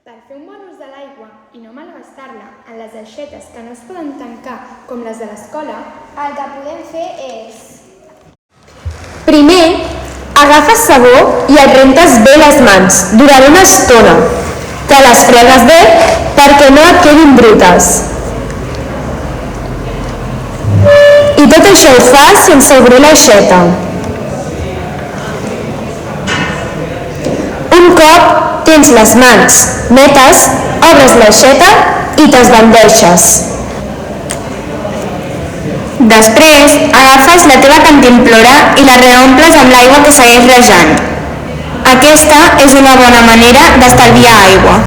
Per fer un bon ús de l'aigua i no malgastar-la en les aixetes que no es poden tancar com les de l'escola, el que podem fer és... Primer, agafes sabó i et rentes bé les mans durant una estona. Te les fregues bé perquè no et quedin brutes. I tot això ho fas sense obrir l'aixeta. Un cop tens les mans netes, obres l'aixeta i t'esbandeixes. Després, agafes la teva cantimplora i la reomples amb l'aigua que segueix rajant. Aquesta és una bona manera d'estalviar aigua.